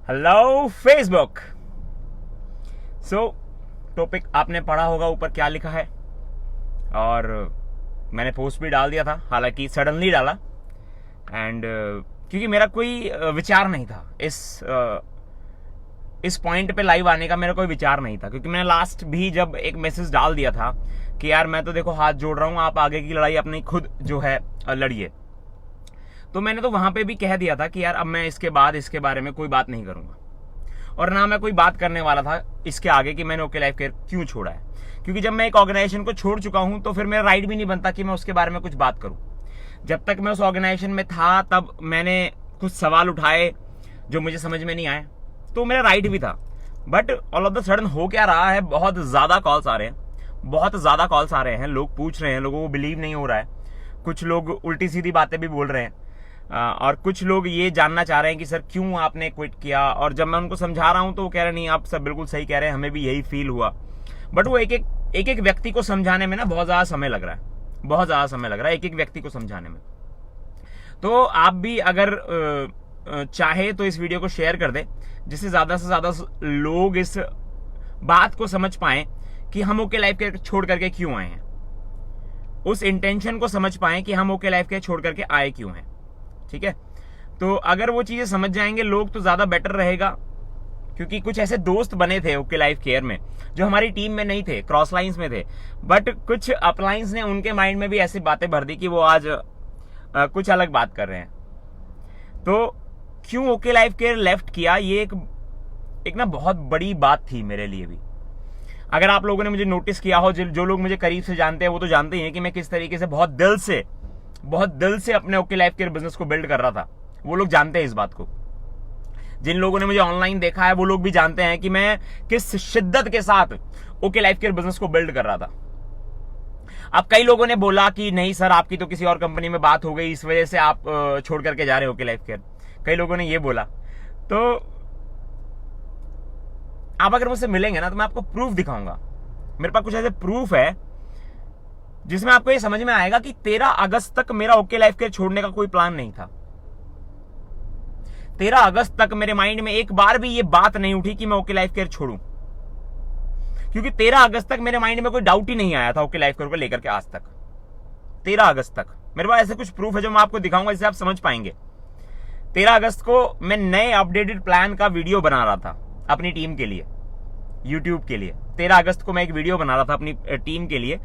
Hello Facebook. सो topic आपने पढ़ा होगा ऊपर क्या लिखा है, और मैंने पोस्ट भी डाल दिया था, हालांकि सडनली डाला। एंड क्योंकि मेरा कोई विचार नहीं था इस पॉइंट पे लाइव आने का, मेरा कोई विचार नहीं था। क्योंकि मैंने लास्ट भी जब एक मैसेज डाल दिया था कि यार मैं तो देखो हाथ जोड़ रहा हूं, आप आगे की लड़ाई अपनी खुद जो है लड़िए। तो मैंने तो वहां पे भी कह दिया था कि यार अब मैं इसके बाद इसके बारे में कोई बात नहीं करूंगा, और ना मैं कोई बात करने वाला था इसके आगे कि मैंने ओके लाइफ केयर क्यों छोड़ा है। क्योंकि जब मैं एक ऑर्गेनाइजेशन को छोड़ चुका हूं तो फिर मेरा राइट भी नहीं बनता कि मैं उसके बारे में कुछ बात करूं। जब तक मैं उस ऑर्गेनाइजेशन में था तब मैंने कुछ सवाल उठाए जो मुझे समझ में नहीं आए, तो मेरा राइट भी था। But all of the sudden हो क्या रहा है, बहुत ज्यादा कॉल्स आ रहे हैं, बहुत ज्यादा कॉल्स आ रहे हैं, लोग पूछ रहे हैं, लोगों को बिलीव नहीं हो रहा है, कुछ लोग उल्टी सीधी बातें भी बोल रहे हैं, और कुछ लोग ये जानना चाह रहे हैं कि सर क्यों आपने क्विट किया। और जब मैं उनको समझा रहा हूं तो वो कह रहे नहीं आप सब बिल्कुल सही कह रहे हैं, हमें भी यही फील हुआ। बट वो एक एक व्यक्ति को समझाने में ना बहुत ज्यादा समय लग रहा है, बहुत ज्यादा समय लग रहा है एक एक व्यक्ति को समझाने में। तो आप भी अगर चाहे तो इस वीडियो को शेयर कर दे, जिससे ज्यादा से ज्यादा लोग इस बात को समझ पाए कि हम ओके लाइफ केयर छोड़ करके क्यों आए हैं, उस इंटेंशन को समझ पाए कि हम ओके लाइफ केयर छोड़ करके आए क्यों हैं। ठीक है, तो अगर वो चीजें समझ जाएंगे लोग तो ज्यादा बेटर रहेगा। क्योंकि कुछ ऐसे दोस्त बने थे ओके लाइफ केयर में जो हमारी टीम में नहीं थे, क्रॉस लाइंस में थे, बट कुछ अपलाइंस ने उनके माइंड में भी ऐसी बातें भर दी कि वो आज कुछ अलग बात कर रहे हैं। तो क्यों ओके लाइफ केयर लेफ्ट किया, ये एक ना बहुत बड़ी बात थी मेरे लिए भी। अगर आप लोगों ने मुझे नोटिस किया हो, जो लोग मुझे करीब से जानते हैं वो तो जानते ही हैं कि मैं किस तरीके से बहुत दिल से अपने ओके लाइफ केयर बिजनेस को बिल्ड कर रहा था। वो लोग जानते हैं इस बात को। जिन लोगों ने मुझे ऑनलाइन देखा है वो लोग भी जानते हैं कि मैं किस शिद्दत के साथ ओके लाइफ केयर बिजनेस को बिल्ड कर रहा था। अब कई लोगों ने बोला कि नहीं सर आपकी तो किसी और कंपनी में बात हो गई, इस वजह से आप छोड़ करके जा रहे हो ओके लाइफ केयर, कई लोगों ने ये बोला। तो आप अगर मुझसे मिलेंगे ना तो मैं आपको प्रूफ दिखाऊंगा। मेरे पास कुछ ऐसे प्रूफ है जिसमें आपको ये समझ में आएगा कि 13 अगस्त तक मेरा ओके लाइफ केयर छोड़ने का कोई प्लान नहीं था। 13 अगस्त तक मेरे माइंड में एक बार भी ये बात नहीं उठी कि मैं ओके लाइफ केयर छोड़ूं, क्योंकि 13 अगस्त तक मेरे माइंड में कोई डाउट ही नहीं आया था ओके लाइफ केयर को लेकर के आज तक। 13 अगस्त तक मेरे पास ऐसे कुछ प्रूफ है जो मैं आपको दिखाऊंगा, जिससे आप समझ पाएंगे। 13 अगस्त को मैं नए अपडेटेड प्लान का वीडियो बना रहा था अपनी टीम के लिए, यूट्यूब के लिए। 13 अगस्त को मैं एक वीडियो बना रहा था अपनी टीम के लिए।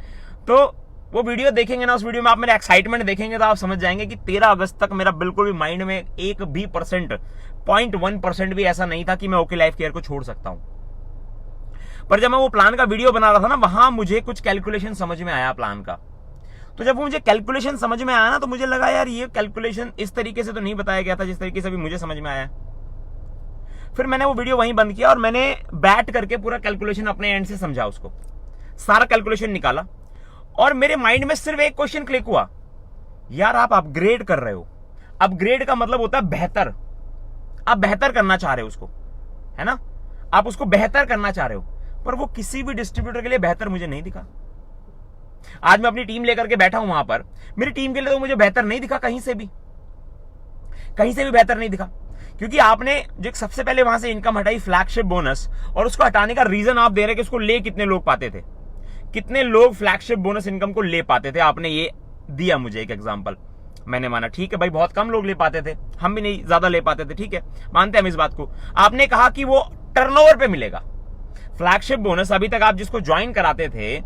तो वो वीडियो देखेंगे ना, उस वीडियो में आप मेरा एक्साइटमेंट देखेंगे तो आप समझ जाएंगे कि 13 अगस्त तक मेरा बिल्कुल भी माइंड में एक भी परसेंट, 0.1% भी ऐसा नहीं था कि मैं ओके लाइफ केयर को छोड़ सकता हूं। पर जब मैं वो प्लान का वीडियो बना रहा था ना, वहां मुझे कुछ कैलकुलेशन समझ में आया प्लान का। तो जब मुझे कैलकुलेशन समझ में आया ना तो मुझे लगा यार ये कैलकुलेशन इस तरीके से तो नहीं बताया गया था जिस तरीके से अभी मुझे समझ में आया। फिर मैंने वो वीडियो वहीं बंद किया और मैंने बैठ करके पूरा कैलकुलेशन अपने एंड से समझा, उसको सारा कैलकुलेशन निकाला, और मेरे माइंड में सिर्फ एक क्वेश्चन क्लिक हुआ, यार आप अपग्रेड कर रहे हो। अपग्रेड का मतलब होता है बेहतर, आप बेहतर करना चाह रहे हो उसको, है ना, आप उसको बेहतर करना चाह रहे हो। पर वो किसी भी डिस्ट्रीब्यूटर के लिए बेहतर मुझे नहीं दिखा। आज मैं अपनी टीम लेकर के बैठा हूं वहां पर, मेरी टीम के लिए तो मुझे बेहतर नहीं दिखा, कहीं से भी बेहतर नहीं दिखा। क्योंकि आपने जो सबसे पहले वहां से इनकम हटाई फ्लैगशिप बोनस, और उसको हटाने का रीजन आप दे रहे कि उसको ले कितने लोग पाते थे, कितने लोग फ्लैगशिप बोनस इनकम को ले पाते थे, आपने ये दिया मुझे एक एग्जांपल। मैंने माना ठीक है भाई बहुत कम लोग ले पाते थे, हम भी नहीं ज्यादा ले पाते थे, ठीक है मानते हैं हम इस बात को। आपने कहा कि वो टर्नओवर पे मिलेगा। फ्लैगशिप बोनस अभी तक आप जिसको ज्वाइन कराते थे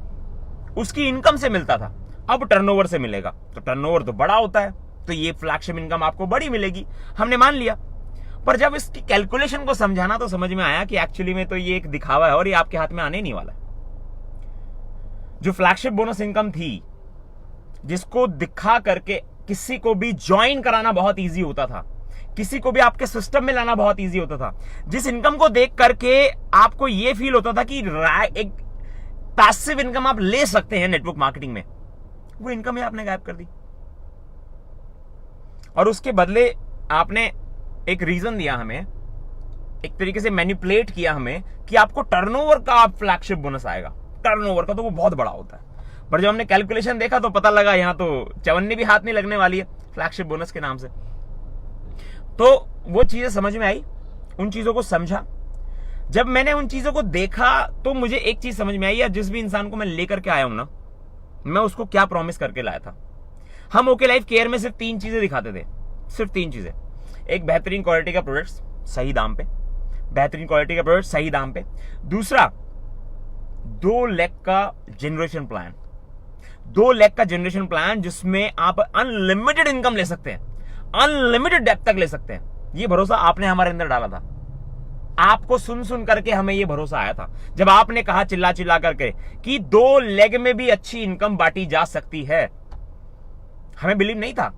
उसकी इनकम से मिलता था, अब टर्नओवर से मिलेगा, तो टर्नओवर तो बड़ा होता है, तो ये फ्लैगशिप इनकम आपको बड़ी मिलेगी, हमने मान लिया। पर जब इसकी कैलकुलेशन को समझाना तो समझ में आया कि एक्चुअली में तो ये एक दिखावा है और ये आपके हाथ में आने नहीं वाला है। जो फ्लैगशिप बोनस इनकम थी, जिसको दिखा करके किसी को भी ज्वाइन कराना बहुत इजी होता था, किसी को भी आपके सिस्टम में लाना बहुत इजी होता था, जिस इनकम को देख करके आपको यह फील होता था कि एक पैसिव इनकम आप ले सकते हैं नेटवर्क मार्केटिंग में, वो इनकम ही आपने गायब कर दी। और उसके बदले आपने एक रीजन दिया हमें, एक तरीके से मैनिपुलेट किया हमें कि आपको टर्नओवर का फ्लैगशिप बोनस आएगा। टर्नओवर का तो वो बहुत बड़ा होता है, पर जब हमने कैलकुलेशन देखा तो पता लगा यहां तो चवन्नी भी हाथ नहीं लगने वाली है फ्लैगशिप बोनस के नाम से। तो वो चीजें समझ में आई उन चीजों को समझा। जब मैंने उन चीजों को देखा तो मुझे एक चीज समझ में आई, यार जिस भी इंसान को मैं लेकर के आया हूं ना, मैं उसको क्या प्रॉमिस करके लाया था। हम ओके लाइफ केयर में सिर्फ 3 चीजें दिखाते थे, सिर्फ 3 चीजें। एक, बेहतरीन क्वालिटी का प्रोडक्ट्स सही दाम पे, बेहतरीन क्वालिटी का प्रोडक्ट सही दाम पे। दूसरा, 2 लाख का जनरेशन प्लान, 2 लाख का जनरेशन प्लान जिसमें आप अनलिमिटेड इनकम ले सकते हैं, अनलिमिटेड डेप्थ तक ले सकते हैं। ये भरोसा आपने हमारे अंदर डाला था। आपको सुन सुन करके हमें ये भरोसा आया था जब आपने कहा चिल्ला चिल्ला करके कि 2 लेग में भी अच्छी इनकम बांटी जा सकती है। हमें बिलीव नहीं था,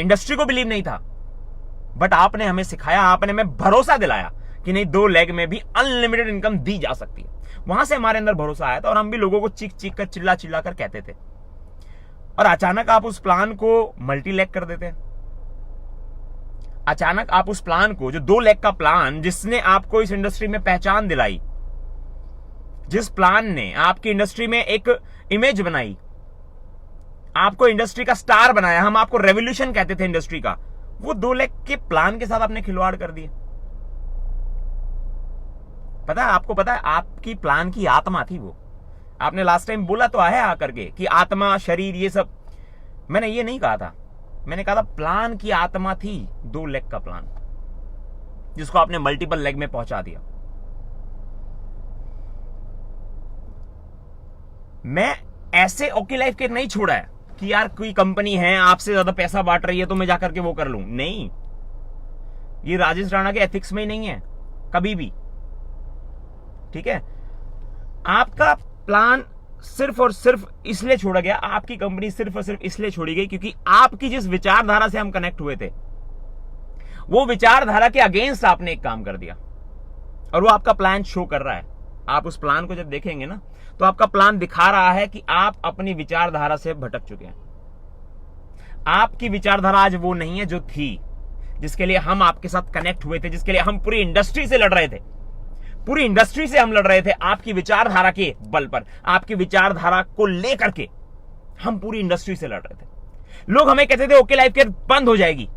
इंडस्ट्री को बिलीव नहीं था, बट आपने हमें सिखाया, आपने हमें भरोसा दिलाया कि नहीं, 2 लेग में भी अनलिमिटेड इनकम दी जा सकती है। वहां से हमारे अंदर भरोसा आया था और हम भी लोगों को चीख चीख कर चिल्ला चिल्ला कर कहते थे। और अचानक आप उस प्लान को मल्टी लेग कर देते हैं। अचानक आप उस प्लान को, जो 2 लाख का प्लान जिसने आपको इस इंडस्ट्री में पहचान दिलाई, जिस प्लान ने आपकी इंडस्ट्री में एक इमेज बनाई, आपको इंडस्ट्री का स्टार बनाया, हम आपको रेवोल्यूशन कहते थे इंडस्ट्री का, वो 2 लाख के प्लान के साथ आपने खिलवाड़ कर दिए। पता है आपको, पता है आपकी प्लान की आत्मा थी वो। आपने लास्ट टाइम बोला तो है आकर के कि आत्मा, शरीर, ये सब। मैंने ये नहीं कहा था, मैंने कहा था प्लान की आत्मा थी 2 लाख का प्लान, जिसको आपने मल्टीपल लेग में पहुंचा दिया। मैं ऐसे ओके लाइफ के नहीं छोड़ा है कि यार कोई कंपनी है आपसे ज्यादा पैसा बांट रही है तो मैं जाकर के वो कर लूं। नहीं, ये राजेश राणा के एथिक्स में ही नहीं है कभी भी। ठीक है, आपका प्लान सिर्फ और सिर्फ इसलिए छोड़ा गया, आपकी कंपनी सिर्फ और सिर्फ इसलिए छोड़ी गई क्योंकि आपकी जिस विचारधारा से हम कनेक्ट हुए थे, वो विचारधारा के अगेंस्ट आपने एक काम कर दिया और वो आपका प्लान शो कर रहा है। आप उस प्लान को जब देखेंगे ना, तो आपका प्लान दिखा रहा है कि आप अपनी विचारधारा से भटक चुके हैं। आपकी विचारधारा आज वो नहीं है जो थी, जिसके लिए हम आपके साथ कनेक्ट हुए थे, जिसके लिए हम पूरी इंडस्ट्री से लड़ रहे थे। पूरी इंडस्ट्री से हम लड़ रहे थे आपकी विचारधारा के बल पर, आपकी विचारधारा को लेकर के हम पूरी इंडस्ट्री से लड़ रहे थे। लोग हमें कहते थे ओके लाइफ केयर बंद हो जाएगी,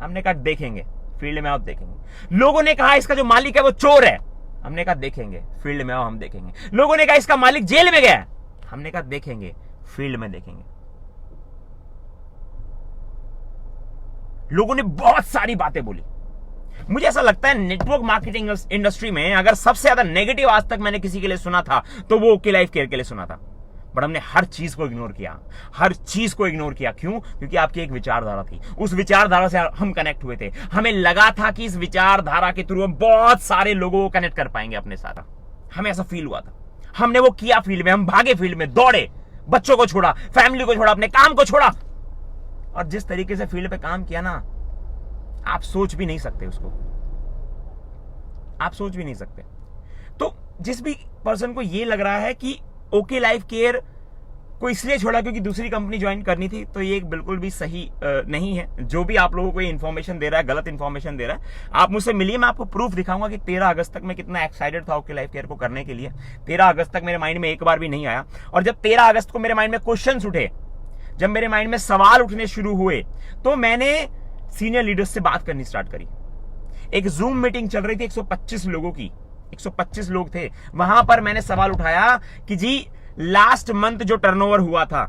हमने कहा देखेंगे, फील्ड में आप देखेंगे। लोगों ने कहा इसका जो मालिक है वो चोर है, हमने कहा देखेंगे, फील्ड में आओ हम देखेंगे। लोगों ने कहा इसका मालिक जेल में गया है, हमने कहा देखेंगे, फील्ड में देखेंगे। लोगों ने बहुत सारी बातें बोली। मुझे ऐसा लगता है नेटवर्क मार्केटिंग इंडस्ट्री में अगर सबसे ज्यादा नेगेटिव आज तक मैंने किसी के लिए सुना था तो वो ओके लाइफ केयर के लिए सुना था। बट हमने हर चीज को इग्नोर किया, हर चीज को इग्नोर किया। क्यों? क्योंकि आपकी एक विचारधारा थी, उस विचारधारा से हम कनेक्ट हुए थे। हमें लगा था कि इस विचारधारा के थ्रू हम बहुत सारे लोगों को कनेक्ट कर पाएंगे अपने साथ। हमें ऐसा फील हुआ था, हमने वो किया फील्ड में। हम भागे फील्ड में, दौड़े, बच्चों को छोड़ा, फैमिली को छोड़ा, अपने काम को छोड़ा, और जिस तरीके से फील्ड पे काम किया ना, आप सोच भी नहीं सकते उसको, आप सोच भी नहीं सकते। तो जिस भी पर्सन को ये लग रहा है कि ओके लाइफ केयर को इसलिए छोड़ा क्योंकि दूसरी कंपनी ज्वाइन करनी थी, तो ये बिल्कुल भी सही नहीं है। जो भी आप लोगों को ये इन्फॉर्मेशन दे रहा है, गलत इन्फॉर्मेशन दे रहा है। आप मुझसे मिलिए, मैं आपको प्रूफ दिखाऊंगा कि 13 अगस्त तक मैं कितना एक्साइटेड था ओके लाइफ केयर को करने के लिए। 13 अगस्त तक मेरे माइंड में एक बार भी नहीं आया, और जब 13 अगस्त को मेरे माइंड में क्वेश्चंस उठे, जब मेरे माइंड में सवाल उठने शुरू हुए, तो मैंने सीनियर लीडर्स से बात करनी स्टार्ट करी। एक जूम मीटिंग चल रही थी 125 लोगों की, 125 लोग थे वहां पर। मैंने सवाल उठाया कि जी लास्ट मंथ जो टर्नओवर हुआ था,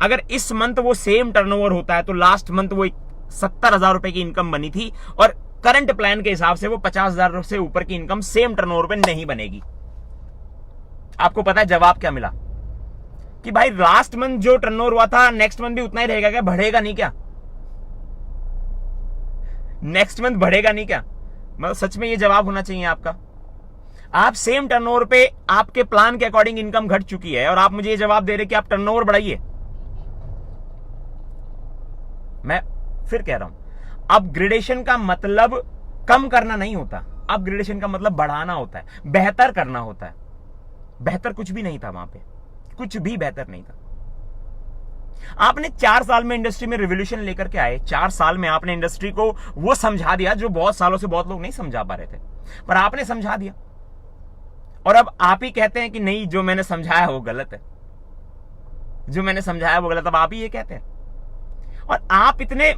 अगर इस मंथ वो सेम टर्नओवर होता है तो लास्ट मंथ वो 70,000 रुपए की इनकम बनी थी, और करंट प्लान के हिसाब से वो 50,000 से ऊपर की इनकम सेम टर्नओवर पे नहीं बनेगी। आपको पता है जवाब क्या मिला? कि भाई लास्ट मंथ जो टर्नओवर हुआ था नेक्स्ट मंथ भी उतना ही रहेगा क्या? बढ़ेगा नहीं क्या? नेक्स्ट मंथ बढ़ेगा नहीं क्या? मतलब सच में ये जवाब होना चाहिए आपका। आप सेम टर्नओवर पे आपके प्लान के अकॉर्डिंग इनकम घट चुकी है और आप मुझे ये जवाब दे रहे कि आप टर्नओवर बढ़ाइए। मैं फिर कह रहा हूं, अपग्रेडेशन का मतलब कम करना नहीं होता, अपग्रेडेशन का मतलब बढ़ाना होता है, बेहतर करना होता है। बेहतर कुछ भी नहीं था वहां पे, कुछ भी बेहतर नहीं था। आपने 4 साल में इंडस्ट्री में रिवोल्यूशन लेकर के आए। 4 साल में आपने इंडस्ट्री को वो समझा दिया जो बहुत सालों से बहुत लोग नहीं समझा पा रहे थे, पर आपने समझा दिया। और अब आप ही कहते हैं कि नहीं, जो मैंने समझाया वो गलत है, जो मैंने समझाया वो गलत। अब आप ही ये कहते हैं, और आप इतने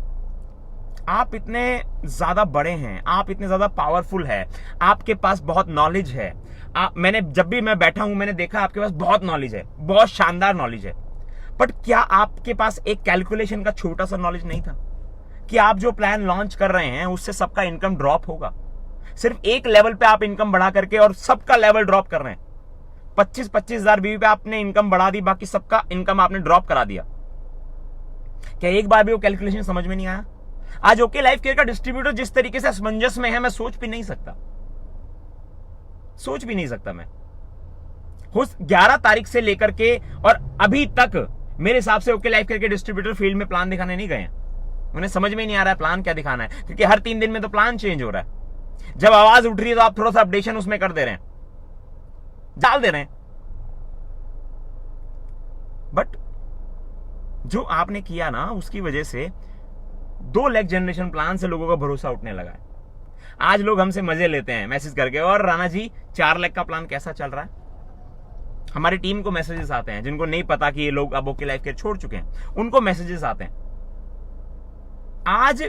आप इतने ज्यादा बड़े हैं, आप इतने ज्यादा पावरफुल है, आपके पास बहुत नॉलेज है। मैंने जब भी मैं बैठा हूं मैंने देखा आपके पास बहुत नॉलेज है, बहुत शानदार नॉलेज है। बट क्या आपके पास एक कैलकुलेशन का छोटा सा नॉलेज नहीं था कि आप जो प्लान लॉन्च कर रहे हैं उससे सबका इनकम ड्रॉप होगा? सिर्फ एक लेवल पे आप इनकम बढ़ा करके और सबका लेवल ड्रॉप कर रहे हैं। 25-25 हजार बीवी पे आपने इनकम बढ़ा दी, बाकी सबका इनकम आपने ड्रॉप करा दिया। क्या एक बार भी वो कैलकुलेशन समझ में नहीं आया? आज ओके लाइफ केयर का डिस्ट्रीब्यूटर जिस तरीके से असमंजस में है, मैं सोच भी नहीं सकता मैं। 11 तारीख से लेकर के और अभी तक मेरे हिसाब से ओके लाइफ केयर के डिस्ट्रीब्यूटर फील्ड में प्लान दिखाने नहीं गए हैं। उन्हें समझ में नहीं आ रहा है प्लान क्या दिखाना है, क्योंकि हर 3 दिन में तो प्लान चेंज हो रहा है। जब आवाज उठ रही है तो आप थोड़ा सा अपडेशन उसमें कर दे रहे हैं, डाल दे रहे हैं। बट जो आपने किया ना, उसकी वजह से 2 लाख जनरेशन प्लान से लोगों का भरोसा उठने लगा है। आज लोग हमसे मजे लेते हैं मैसेज करके, और राणा जी 4 लाख का प्लान कैसा चल रहा है? हमारी टीम को मैसेजेस आते हैं, जिनको नहीं पता कि ये लोग अब ओके लाइफ केयर छोड़ चुके हैं, उनको मैसेजेस आते हैं। आज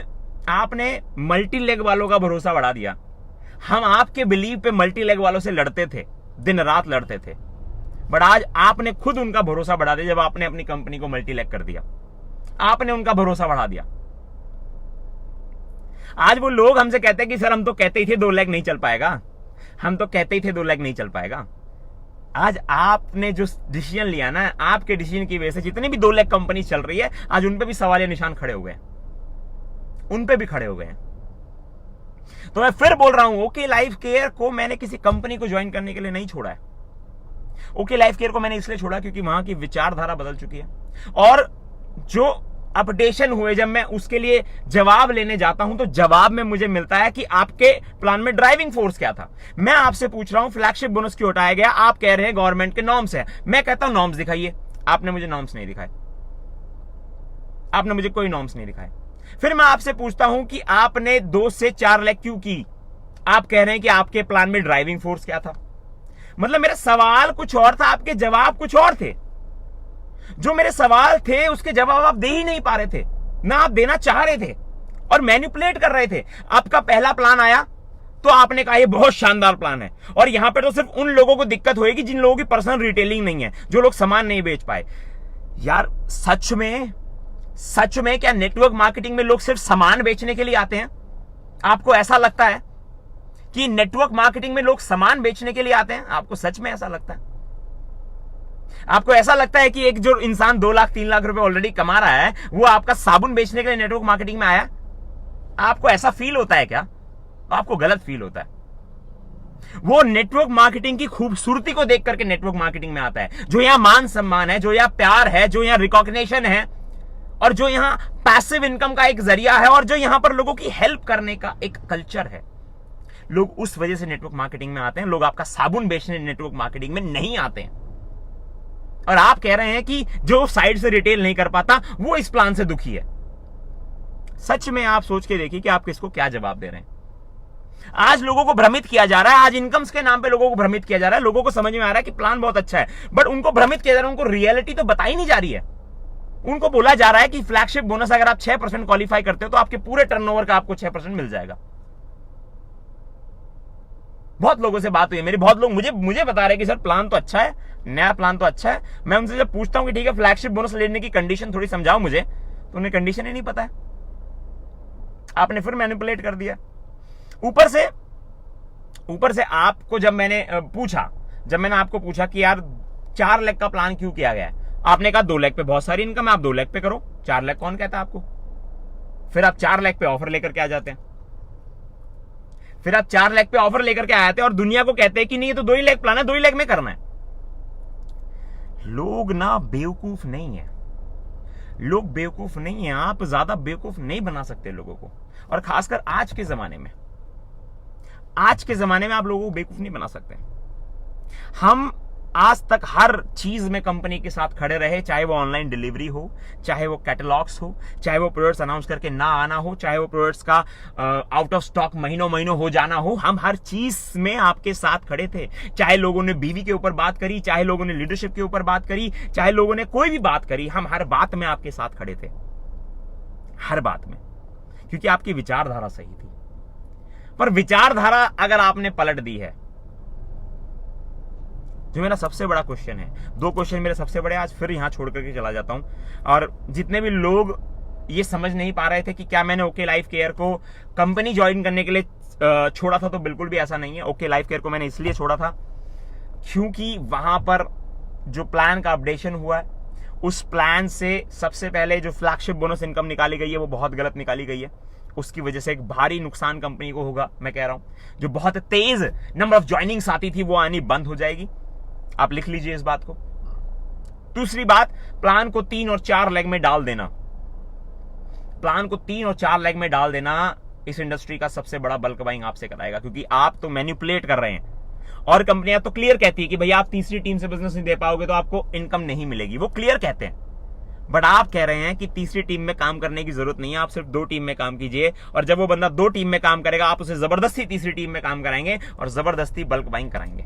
आपने मल्टी लेग वालों का भरोसा बढ़ा दिया। हम आपके बिलीव पे मल्टी लेग वालों से लड़ते थे, दिन रात लड़ते थे, बट आज आपने खुद उनका भरोसा बढ़ा दिया। जब आपने अपनी कंपनी को मल्टी लेग कर दिया, आपने उनका भरोसा बढ़ा दिया। आज वो लोग हमसे कहते हैं कि सर हम तो कहते ही थे 2 लाख नहीं चल पाएगा, हम तो कहते ही थे 2 लाख नहीं चल पाएगा। आज आपने जो डिसीजन लिया ना, आपके डिसीजन की वजह से जितनी भी 2 लाख कंपनी चल रही है, आज उन पे भी सवाल निशान खड़े हो गए, उन पे भी खड़े हो गए हैं। तो मैं फिर बोल रहा हूं, ओके लाइफ केयर को मैंने किसी कंपनी को ज्वाइन करने के लिए नहीं छोड़ा है। ओके लाइफ केयर को मैंने इसलिए छोड़ा क्योंकि वहां की विचारधारा बदल चुकी है, और जो अपडेशन हुए जब मैं उसके लिए जवाब लेने जाता हूं तो जवाब में मुझे मिलता है कि आपके प्लान में ड्राइविंग फोर्स क्या था। मैं आपसे पूछ रहा हूं फ्लैगशिप बोनस क्यों हटाया गया, आप कह रहे हैं गवर्नमेंट के नॉर्म्स है। मैं कहता हूं नॉर्म्स दिखाइए, आपने मुझे नॉर्म्स नहीं दिखाए, आपने मुझे कोई नॉर्म्स नहीं दिखाए। फिर मैं आपसे पूछता हूं कि आपने 2 से 4 लाख क्यों की, आप कह रहे हैं कि आपके प्लान में ड्राइविंग फोर्स क्या था। मतलब मेरा सवाल कुछ और था, आपके जवाब कुछ और थे। जो मेरे सवाल थे उसके जवाब आप दे ही नहीं पा रहे थे, ना आप देना चाह रहे थे और मैनिपुलेट कर रहे थे। आपका पहला प्लान आया तो आपने कहा ये बहुत शानदार प्लान है, और यहां पर तो सिर्फ उन लोगों को दिक्कत होगी जिन लोगों की पर्सनल रिटेलिंग नहीं है, जो लोग सामान नहीं बेच पाए। यार सच में क्या नेटवर्क मार्केटिंग में लोग सिर्फ सामान बेचने के लिए आते हैं? आपको ऐसा लगता है कि नेटवर्क मार्केटिंग में लोग सामान बेचने के लिए आते हैं? आपको सच में ऐसा लगता है? आपको ऐसा लगता है कि एक जो इंसान 2 लाख 3 लाख रुपए ऑलरेडी कमा रहा है, वो आपका साबुन बेचने के लिए नेटवर्क मार्केटिंग में आया? आपको ऐसा फील होता है क्या? आपको गलत फील होता है। वो नेटवर्क मार्केटिंग की खूबसूरती को देख करके नेटवर्क मार्केटिंग में आता है, जो यहां मान सम्मान है, जो यहां प्यार है, जो यहां रिकॉग्निशन है, और जो यहां पैसिव इनकम का एक जरिया है, और जो यहां पर लोगों की हेल्प करने का एक कल्चर है। लोग उस वजह से नेटवर्क मार्केटिंग में आते हैं, लोग आपका साबुन बेचने नेटवर्क मार्केटिंग में नहीं आते हैं। और आप कह रहे हैं कि जो साइड से रिटेल नहीं कर पाता वो इस प्लान से दुखी है। सच में आप सोच के देखिए कि आप किसको क्या जवाब दे रहे हैं। आज लोगों को भ्रमित किया जा रहा है, आज इनकम्स के नाम पे लोगों को भ्रमित किया जा रहा है। लोगों को समझ में आ रहा है कि प्लान बहुत अच्छा है, बट उनको भ्रमित किया जा रहा है, उनको रियलिटी तो बताई नहीं जा रही है। उनको बोला जा रहा है कि फ्लैगशिप बोनस अगर आप 6% क्वालिफाई करते हो तो आपके पूरे टर्नओवर का आपको 6% मिल जाएगा। बहुत लोगों से बात हुई है मेरी, बहुत लोग मुझे बता रहे हैं कि सर प्लान तो अच्छा है, नया प्लान तो अच्छा है। मैं उनसे जब पूछता हूं कि ठीक है फ्लैगशिप बोनस लेने की कंडीशन थोड़ी समझाओ मुझे, तो उन्हें कंडीशन ही नहीं पता है। आपने फिर मैनिपुलेट कर दिया। ऊपर से आपको जब मैंने आपको पूछा कि यार 4 लाख का प्लान क्यों किया गया है, आपने कहा 2 लाख पे बहुत सारी इनकम है, आप 2 लाख पे करो। 4 लाख कौन कहता है आपको? फिर आप 4 लाख पे ऑफर लेकर के आ जाते हैं। फिर आप 4 लाख पे ऑफर लेकर के आए थे और दुनिया को कहते हैं कि नहीं ये तो 2 ही लाख प्लान है, 2 ही लाख में करना है। लोग ना बेवकूफ नहीं है, लोग बेवकूफ नहीं है। आप ज्यादा बेवकूफ नहीं बना सकते लोगों को, और खासकर आज के जमाने में आप लोगों को बेवकूफ नहीं बना सकते। हम आज तक हर चीज में कंपनी के साथ खड़े रहे, चाहे वो ऑनलाइन डिलीवरी हो, चाहे वो कैटलॉग्स हो, चाहे वो प्रोडक्ट्स अनाउंस करके ना आना हो, चाहे वो प्रोडक्ट्स का आउट ऑफ स्टॉक महीनों हो जाना हो, हम हर चीज में आपके साथ खड़े थे। चाहे लोगों ने बीवी के ऊपर बात करी, चाहे लोगों ने लीडरशिप के ऊपर बात करी, चाहे लोगों ने कोई भी बात करी, हम हर बात में आपके साथ खड़े थे, हर बात में। क्योंकि आपकी विचारधारा सही थी। पर विचारधारा अगर आपने पलट दी है, जो मेरा सबसे बड़ा क्वेश्चन है, 2 क्वेश्चन मेरे सबसे बड़े, आज फिर यहां छोड़ करके चला जाता हूं। और जितने भी लोग ये समझ नहीं पा रहे थे कि क्या मैंने ओके लाइफ केयर को कंपनी ज्वाइन करने के लिए छोड़ा था, तो बिल्कुल भी ऐसा नहीं है। ओके लाइफ केयर को मैंने इसलिए छोड़ा था क्योंकि वहां पर जो प्लान का अपडेशन हुआ है, उस प्लान से सबसे पहले जो फ्लैगशिप बोनस इनकम निकाली गई है वो बहुत गलत निकाली गई है। उसकी वजह से एक भारी नुकसान कंपनी को होगा। मैं कह रहा हूं जो बहुत तेज नंबर ऑफ ज्वाइनिंग्स आती थी वो आनी बंद हो जाएगी। आप लिख लीजिए इस बात को। दूसरी बात, प्लान को 3 और 4 लेग में डाल देना। प्लान को 3 और 4 लेग में डाल देना इस इंडस्ट्री का सबसे बड़ा बल्क बाइंग आपसे कराएगा, क्योंकि आप तो मैनिपुलेट कर रहे हैं। और कंपनियां तो क्लियर कहती है कि भैया आप तीसरी टीम से बिजनेस नहीं दे पाओगे तो आपको इनकम नहीं मिलेगी, वो क्लियर कहते हैं। बट आप कह रहे हैं कि तीसरी टीम में काम करने की जरूरत नहीं है, आप सिर्फ 2 टीम में काम कीजिए। और जब वो बंदा 2 टीम में काम करेगा, आप उसे जबरदस्ती तीसरी टीम में काम कराएंगे और जबरदस्ती बल्क बाइंग कराएंगे,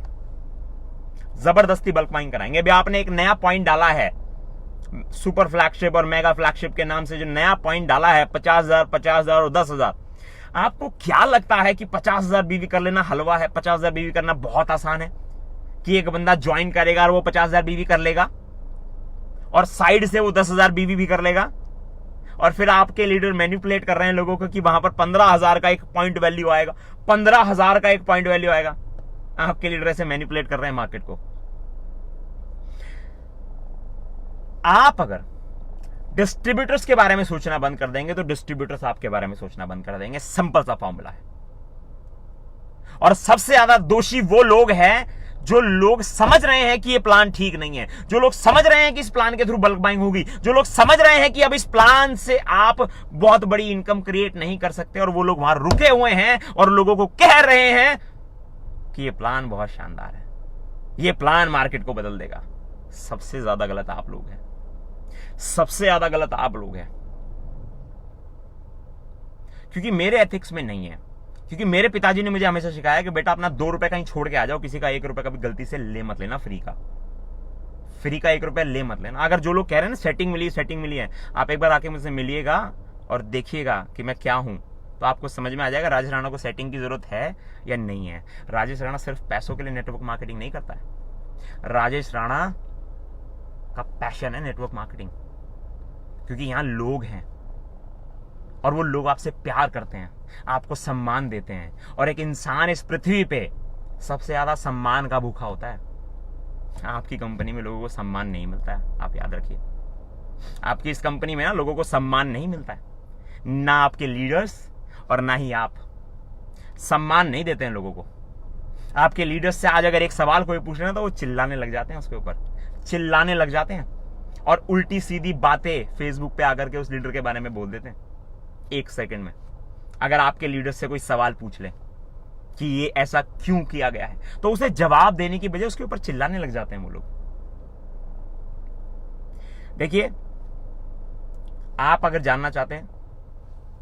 जबरदस्ती बल्क बाइंग कराएंगे। अभी आपने एक नया पॉइंट डाला है, सुपर फ्लैगशिप और मेगा फ्लैगशिप के नाम से जो नया पॉइंट डाला है, 50,000 और 10,000। आपको क्या लगता है कि 50,000 बीवी कर लेना हलवा है? 50,000 बीवी करना बहुत आसान है कि एक बंदा ज्वाइन करेगा और वो 50,000 बीवी कर लेगा और साइड से वो 10,000 बीवी भी कर लेगा। और फिर आपके लीडर मैनिपुलेट कर रहे हैं लोगों को कि वहां पर 15,000 का एक पॉइंट वैल्यू आएगा, 15,000 का एक पॉइंट वैल्यू आएगा। आपके लीडर ऐसे मैनिपुलेट कर रहे हैं मार्केट को। आप अगर डिस्ट्रीब्यूटर्स के बारे में सोचना बंद कर देंगे तो डिस्ट्रीब्यूटर्स आपके बारे में सोचना बंद कर देंगे। सिंपल सा फॉर्मूला है। और सबसे ज्यादा दोषी वो लोग हैं जो लोग समझ रहे हैं कि ये प्लान ठीक नहीं है, जो लोग समझ रहे हैं कि इस प्लान के थ्रू बल्क बाइंग होगी, जो लोग समझ रहे हैं कि अब इस प्लान से आप बहुत बड़ी इनकम क्रिएट नहीं कर सकते, और वो लोग वहां रुके हुए हैं और लोगों को कह रहे हैं कि ये प्लान बहुत शानदार है, ये प्लान मार्केट को बदल देगा। सबसे ज्यादा गलत आप लोग हैं, सबसे ज्यादा गलत आप लोग हैं। क्योंकि मेरे एथिक्स में नहीं है, क्योंकि मेरे पिताजी ने मुझे हमेशा सिखाया कि बेटा अपना 2 रुपए कहीं छोड़ के आ जाओ, किसी का 1 रुपए का भी गलती से ले मत लेना। फ्री का 1 रुपया ले मत लेना। अगर जो लोग कह रहे हैं ना सेटिंग मिली है, आप एक बार आके मुझसे मिलिएगा और देखिएगा कि मैं क्या हूं, तो आपको समझ में आ जाएगा राजेश राणा को सेटिंग की जरूरत है या नहीं है। राजेश राणा सिर्फ पैसों के लिए नेटवर्क मार्केटिंग नहीं करता है। राजेश राणा का पैशन है नेटवर्क मार्केटिंग, क्योंकि यहां लोग हैं और वो लोग आपसे प्यार करते हैं, आपको सम्मान देते हैं। और एक इंसान इस पृथ्वी पे सबसे ज्यादा सम्मान का भूखा होता है। आपकी कंपनी में लोगों को सम्मान नहीं मिलता है, आप याद रखिए। आपकी इस कंपनी में ना लोगों को सम्मान नहीं मिलता है, ना आपके लीडर्स और ना ही आप सम्मान नहीं देते हैं लोगों को। आपके लीडर्स से आज अगर एक सवाल कोई पूछ रहे हैं तो वो चिल्लाने लग जाते हैं, उसके ऊपर चिल्लाने लग जाते हैं और उल्टी सीधी बातें फेसबुक पे आकर के उस लीडर के बारे में बोल देते हैं 1 सेकंड में। अगर आपके लीडर से कोई सवाल पूछ ले कि ये ऐसा क्यों किया गया है, तो उसे जवाब देने की बजाय उसके ऊपर चिल्लाने लग जाते हैं वो लोग। देखिए, आप अगर जानना चाहते हैं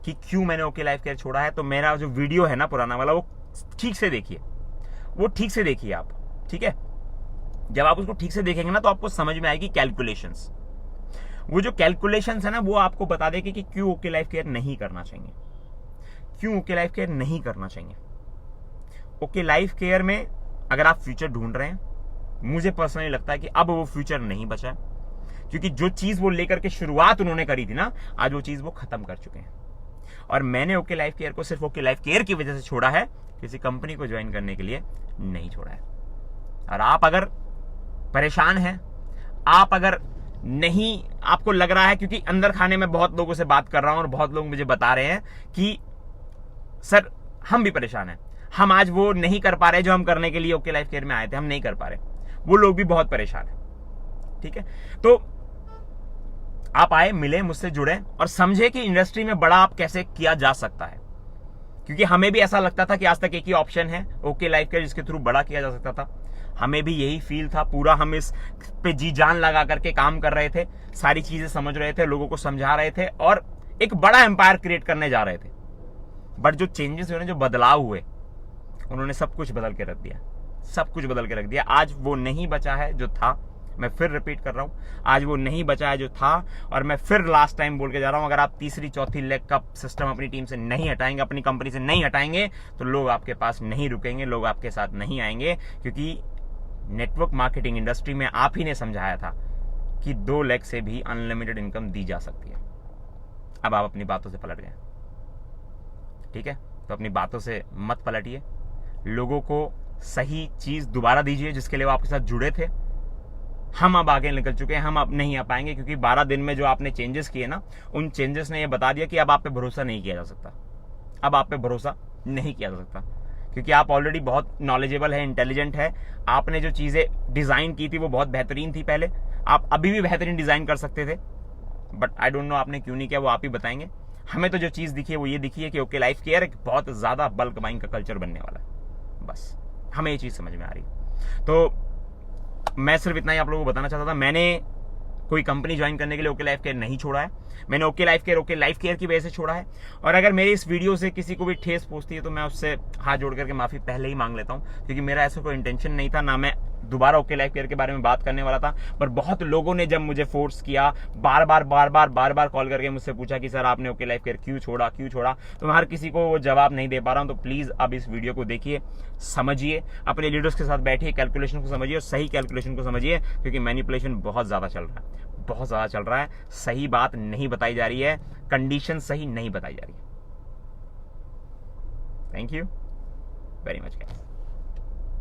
कि क्यों मैंने ओके लाइफ केयर छोड़ा है, तो मेरा जो वीडियो है ना पुराना वाला, वो ठीक से देखिए, वो ठीक से देखिए आप, ठीक है। जब आप उसको ठीक से देखेंगे ना तो आपको समझ में आएगी कैलकुलेशंस। वो जो कैलकुलेशंस है ना, वो आपको बता देगी कि क्यों ओके लाइफ केयर नहीं करना चाहिए, क्यों ओके लाइफ केयर नहीं करना चाहिए। ओके लाइफ केयर में अगर आप फ्यूचर ढूंढ रहे हैं, मुझे पर्सनली लगता है कि अब वो फ्यूचर नहीं बचा है, क्योंकि जो चीज वो लेकर के शुरुआत उन्होंने करी थी ना, आज वो चीज वो खत्म कर चुके हैं। और मैंने ओके लाइफ केयर को सिर्फ ओके लाइफ केयर की वजह से छोड़ा है, किसी कंपनी को ज्वाइन करने के लिए नहीं छोड़ा है। और आप अगर परेशान हैं, आप अगर नहीं, आपको लग रहा है, क्योंकि अंदर खाने में बहुत लोगों से बात कर रहा हूं और बहुत लोग मुझे बता रहे हैं कि सर हम भी परेशान हैं, हम आज वो नहीं कर पा रहे जो हम करने के लिए ओके लाइफ केयर में आए थे, हम नहीं कर पा रहे, वो लोग भी बहुत परेशान हैं। ठीक है, तो आप आए, मिले, मुझसे जुड़े और समझे कि इंडस्ट्री में बड़ा आप कैसे किया जा सकता है। क्योंकि हमें भी ऐसा लगता था कि आज तक एक ही ऑप्शन है ओके लाइफ केयर जिसके थ्रू बड़ा किया जा सकता था। हमें भी यही फील था, पूरा हम इस पे जी जान लगा करके काम कर रहे थे, सारी चीजें समझ रहे थे, लोगों को समझा रहे थे और एक बड़ा एम्पायर क्रिएट करने जा रहे थे। बट जो चेंजेस हुए, जो बदलाव हुए, उन्होंने सब कुछ बदल के रख दिया, सब कुछ बदल के रख दिया। आज वो नहीं बचा है जो था, मैं फिर रिपीट कर रहा हूं, आज वो नहीं बचा है जो था। और मैं फिर लास्ट टाइम बोल के जा रहा हूं, अगर आप तीसरी चौथी लेग का सिस्टम अपनी टीम से नहीं हटाएंगे, अपनी कंपनी से नहीं हटाएंगे, तो लोग आपके पास नहीं रुकेंगे, लोग आपके साथ नहीं आएंगे। क्योंकि नेटवर्क मार्केटिंग इंडस्ट्री में आप ही ने समझाया था कि 2 लेग से भी अनलिमिटेड इनकम दी जा सकती है। अब आप अपनी बातों से पलट गए, ठीक है? तो अपनी बातों से मत पलटिए, लोगों को सही चीज दोबारा दीजिए जिसके लिए वो आपके साथ जुड़े थे। हम अब आगे निकल चुके हैं, हम अब नहीं आ पाएंगे, क्योंकि 12 दिन में जो आपने चेंजेस किए ना, उन चेंजेस ने ये बता दिया कि अब आप पे भरोसा नहीं किया जा सकता। अब आप पे भरोसा नहीं किया जा सकता, क्योंकि आप ऑलरेडी बहुत नॉलेजेबल है, इंटेलिजेंट है। आपने जो चीजें डिजाइन की थी वो बहुत बेहतरीन थी पहले, आप अभी भी बेहतरीन डिजाइन कर सकते थे, बट आई डोंट नो आपने क्यों नहीं किया, वो आप ही बताएंगे। हमें तो जो चीज दिखी है वो ये दिखी है कि ओके लाइफ केयर एक बहुत ज्यादा बल्क बाइंग का कल्चर बनने वाला है। बस हमें ये चीज समझ में आ रही है। तो मैं सिर्फ इतना ही आप लोगों को बताना चाहता था। मैंने कोई कंपनी ज्वाइन करने के लिए ओके लाइफ केयर नहीं छोड़ा है, मैंने ओके लाइफ केयर की वजह से छोड़ा है। और अगर मेरी इस वीडियो से किसी को भी ठेस पहुंचती है तो मैं उससे हाथ जोड़ करके माफी पहले ही मांग लेता हूं, क्योंकि मेरा ऐसा कोई इंटेंशन नहीं था, ना मैं दोबारा ओके लाइफ केयर के बारे में बात करने वाला था। पर बहुत लोगों ने जब मुझे फोर्स किया, बार बार कॉल करके मुझसे पूछा कि सर आपने ओके लाइफ केयर क्यों छोड़ा, तो मैं हर किसी को वो जवाब नहीं दे पा रहा हूं। तो प्लीज अब इस वीडियो को देखिए, समझिए, अपने लीडर्स के साथ बैठिए, कैलकुलेशन को समझिए और सही कैलकुलेशन को समझिए, क्योंकि मैनिपुलेशन बहुत ज्यादा चल रहा है, बहुत ज्यादा चल रहा है। सही बात नहीं बताई जा रही है, कंडीशन सही नहीं बताई जा रही है। Thank you very much guys.